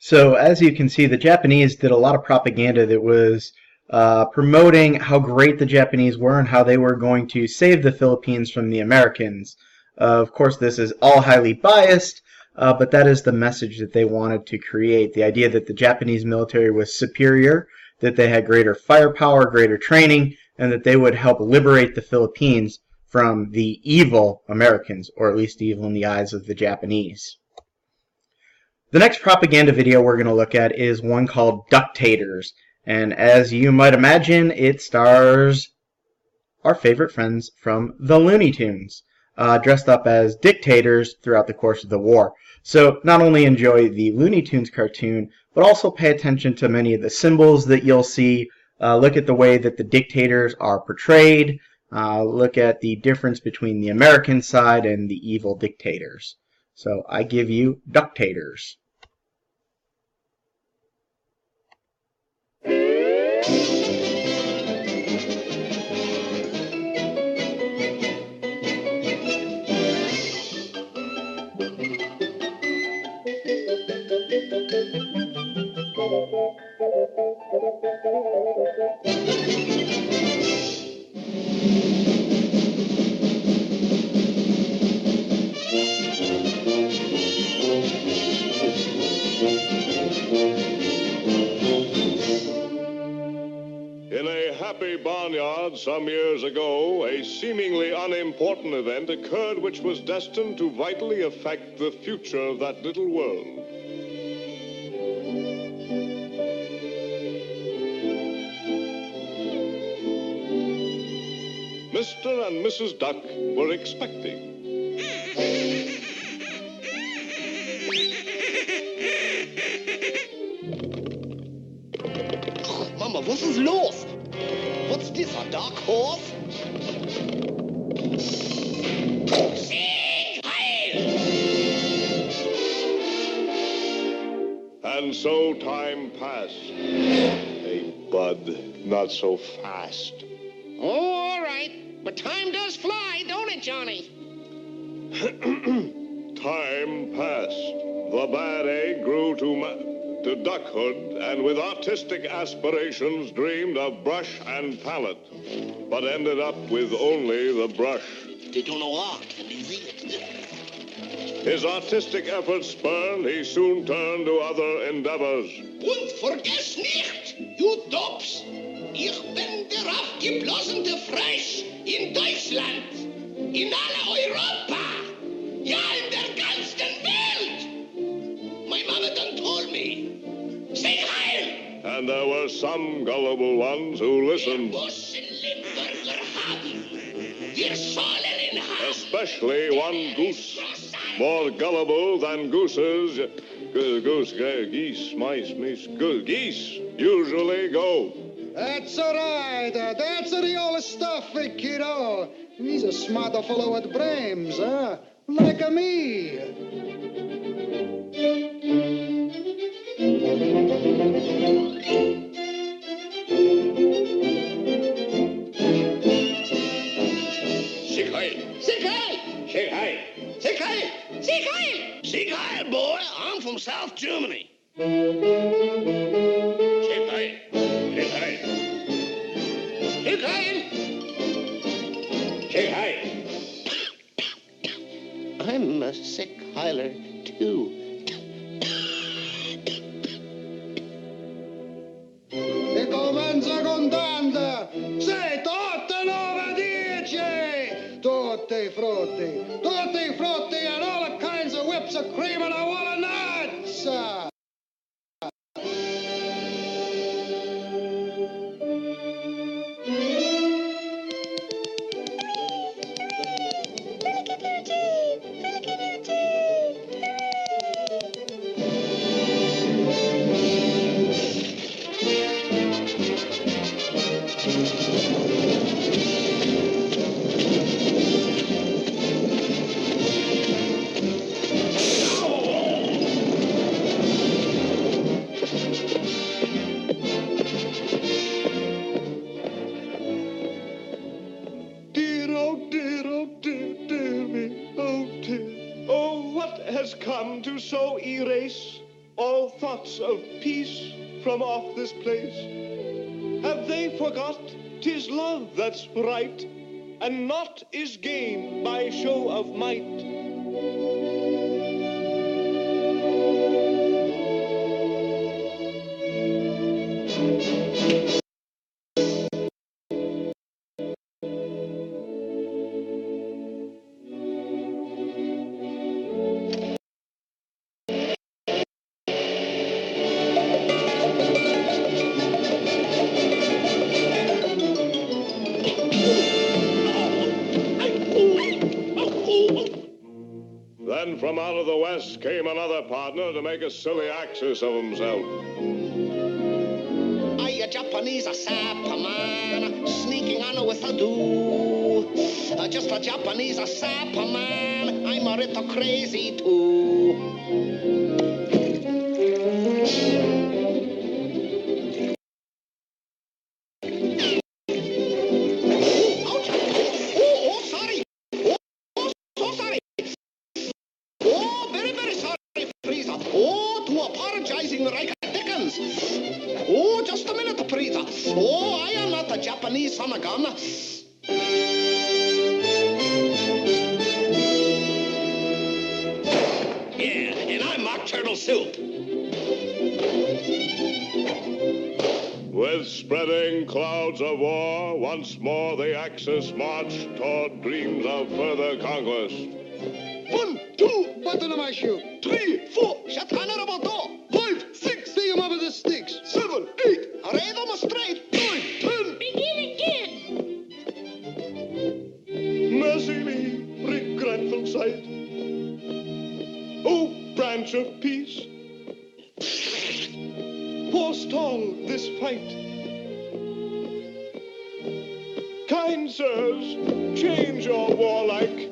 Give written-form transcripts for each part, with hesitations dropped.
So, as you can see, the Japanese did a lot of propaganda that was promoting how great the Japanese were and how they were going to save the Philippines from the Americans. Of course, this is all highly biased, but that is the message that they wanted to create. The idea that the Japanese military was superior, that they had greater firepower, greater training, and that they would help liberate the Philippines from the evil Americans, or at least evil in the eyes of the Japanese. The next propaganda video we're going to look at is one called Ductators. And as you might imagine, it stars our favorite friends from the Looney Tunes, dressed up as dictators throughout the course of the war. So not only enjoy the Looney Tunes cartoon, but also pay attention to many of the symbols that you'll see. Look at the way that the dictators are portrayed. Look at the difference between the American side and the evil dictators. So I give you Ductators. In a happy barnyard some years ago, a seemingly unimportant event occurred which was destined to vitally affect the future of that little world. Mr. and Mrs. Duck were expecting. Mama, was ist los? What's this, a dark horse? And so time passed. Hey, Bud, not so fast. Oh, all right. But time does fly, don't it, Johnny? Time passed. The bad egg grew to duckhood, and with artistic aspirations dreamed of brush and palette, but ended up with only the brush. They don't know art, easy. His artistic efforts spurned, he soon turned to other endeavors. Und vergiss nicht, you dopes, ich bin der aufgeblasene Frosch in Deutschland, in alle Europa, ja, in der ganzen Welt. My mother done told me. Sing heil! And there were some gullible ones who listened. Especially one goose, more gullible than gooses. Geese usually go. That's all right. That's the old stuff, kiddo. He's a smart fellow with brains, huh? Like me. Sieg heil! Sieg heil! Sieg heil! Sieg heil! Sieg heil! Sieg heil, boy. I'm from South Germany. Sieg heil! Sieg heil! Sieg heil! Sieg heil! I'm a sick heiler, too. E comincia contando. Sei tutte 9:10. Tutti frutti, and all kinds of whips of cream and a wall of nuts. Dear me, oh dear. Oh, what has come to so erase all thoughts of peace from off this place? Have they forgot 'tis love that's right, and naught is gained by show of might? Then from out of the west came another partner to make a silly axis of himself. I, a Japanese, a sapper man, sneaking on with a do. Just a Japanese, a sapper man, I'm a little crazy too. Apologizing like a Dickens. Oh, just a minute, Frieza. Oh, I am not a Japanese son of gun. Yeah, and I'm Mock Turtle Soup. With spreading clouds of war, once more the Axis marched toward dreams of further conquest. 1, 2, button of my shoe. 3, 4, shut honorable door. 5, 6, see him over the sticks. 7, 8. Array them straight. 9, 10. Begin again. Mercy me, regretful sight. O branch of peace, forestall this fight. Kind sirs, change your warlike.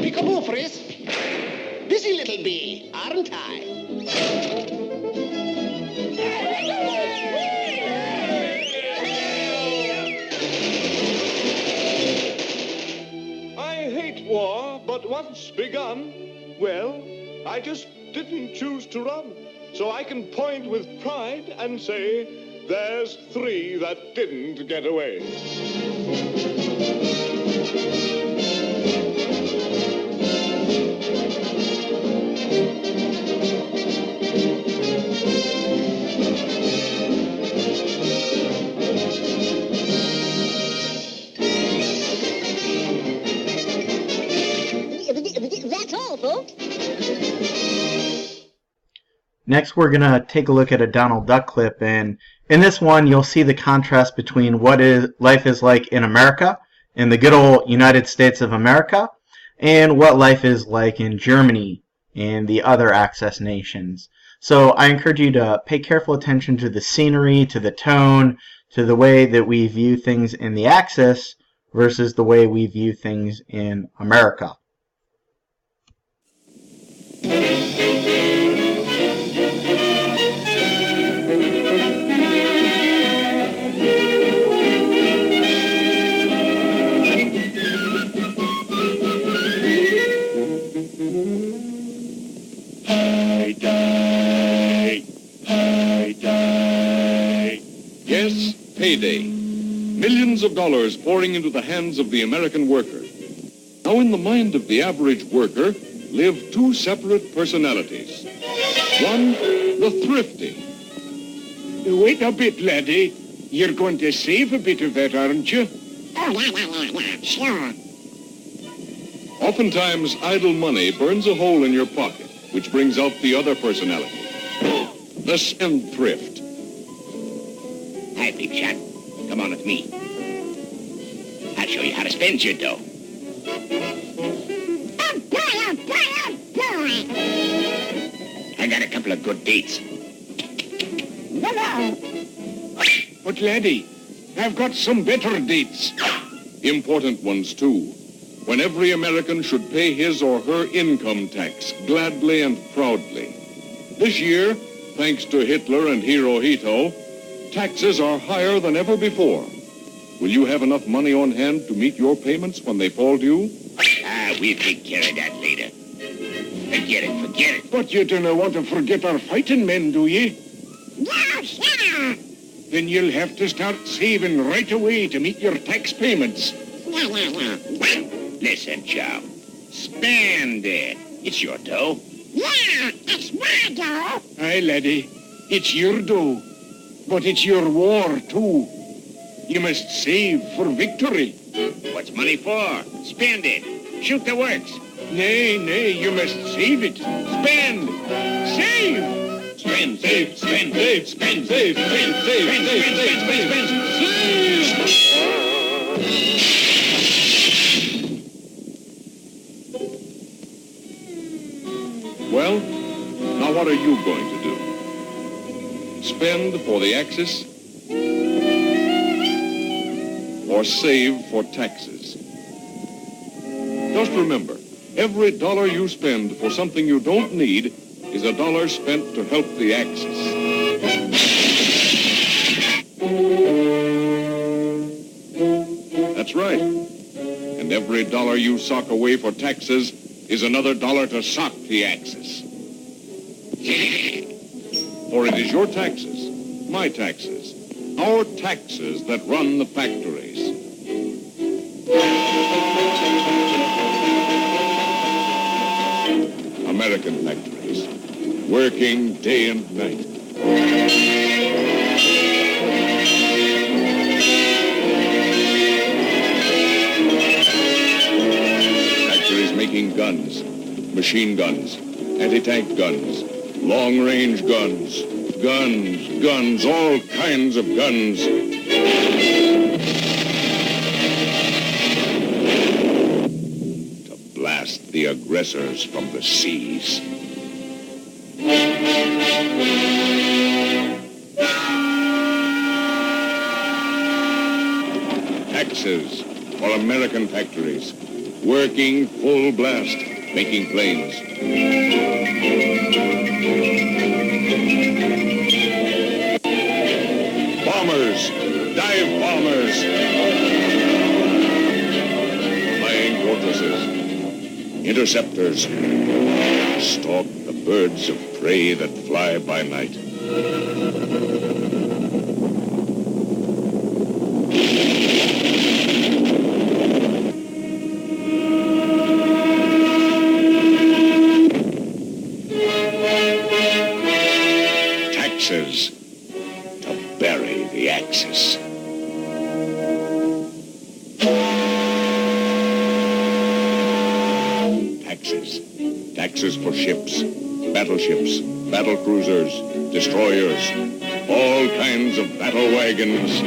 Peekaboo, Frizz. Busy little bee, aren't I? I hate war, but once begun, well, I just didn't choose to run. So I can point with pride and say, there's 3 that didn't get away. That's all, folks. Next, we're going to take a look at a Donald Duck clip, and in this one, you'll see the contrast between what life is like in America, in the good old United States of America, and what life is like in Germany and the other Axis nations. So I encourage you to pay careful attention to the scenery, to the tone, to the way that we view things in the Axis versus the way we view things in America. Payday. Yes, payday. Millions of dollars pouring into the hands of the American worker. Now in the mind of the average worker live 2 separate personalities. One, the thrifty. Wait a bit, laddie. You're going to save a bit of that, aren't you? Oh, yeah, sure. Oftentimes, idle money burns a hole in your pocket, which brings out the other personality, the spendthrift. Hi, big shot. Come on with me. I'll show you how to spend your dough. Oh, boy, oh, boy, oh, boy. I got a couple of good dates. Hello. But, laddie, I've got some better dates. Important ones, too. When every American should pay his or her income tax gladly and proudly. This year, thanks to Hitler and Hirohito, taxes are higher than ever before. Will you have enough money on hand to meet your payments when they fall due? We'll take care of that later. Forget it. But you don't want to forget our fighting men, do you? No, sir. Then you'll have to start saving right away to meet your tax payments. No. Listen, chum. Spend it. It's your dough. Yeah, it's my dough. Aye, laddie. It's your dough. But it's your war, too. You must save for victory. What's money for? Spend it. Shoot the works. Nay, you must save it. Spend. Save. Spend, save, spend, save, spend, save, spend, save, Well, now what are you going to do? Spend for the Axis or save for taxes? Just remember, every dollar you spend for something you don't need is a dollar spent to help the Axis. That's right. And every dollar you sock away for taxes is another dollar to sock the Axis. For it is your taxes, my taxes, our taxes that run the factories. American factories, working day and night. Factories making guns, machine guns, anti-tank guns, long-range guns, guns, all kinds of guns. To blast the aggressors from the seas. Taxes for American factories, working full blast, making planes. Bombers, dive bombers, flying fortresses, interceptors, stalk the birds of prey that fly by night. Taxes to bury the Axis. Taxes for ships, battleships, battle cruisers, destroyers, all kinds of battle wagons.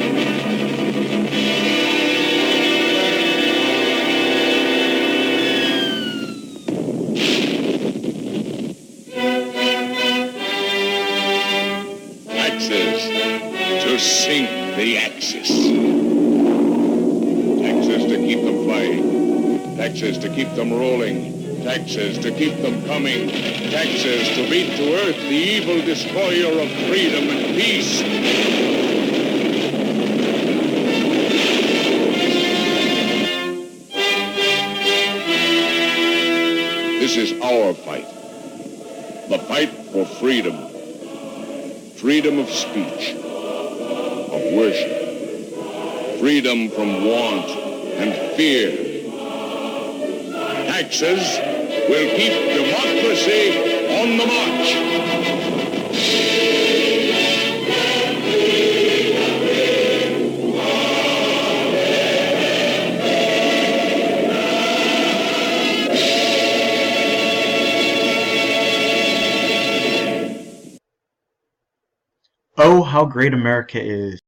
Taxes to sink the Axis. Taxes to keep them flying. Taxes to keep them rolling. Taxes to keep them coming. Taxes to beat to earth the evil destroyer of freedom and peace. This is our fight. The fight for freedom. Freedom of speech, of worship. Freedom from want and fear. Taxes will keep democracy on the march. Oh, how great America is!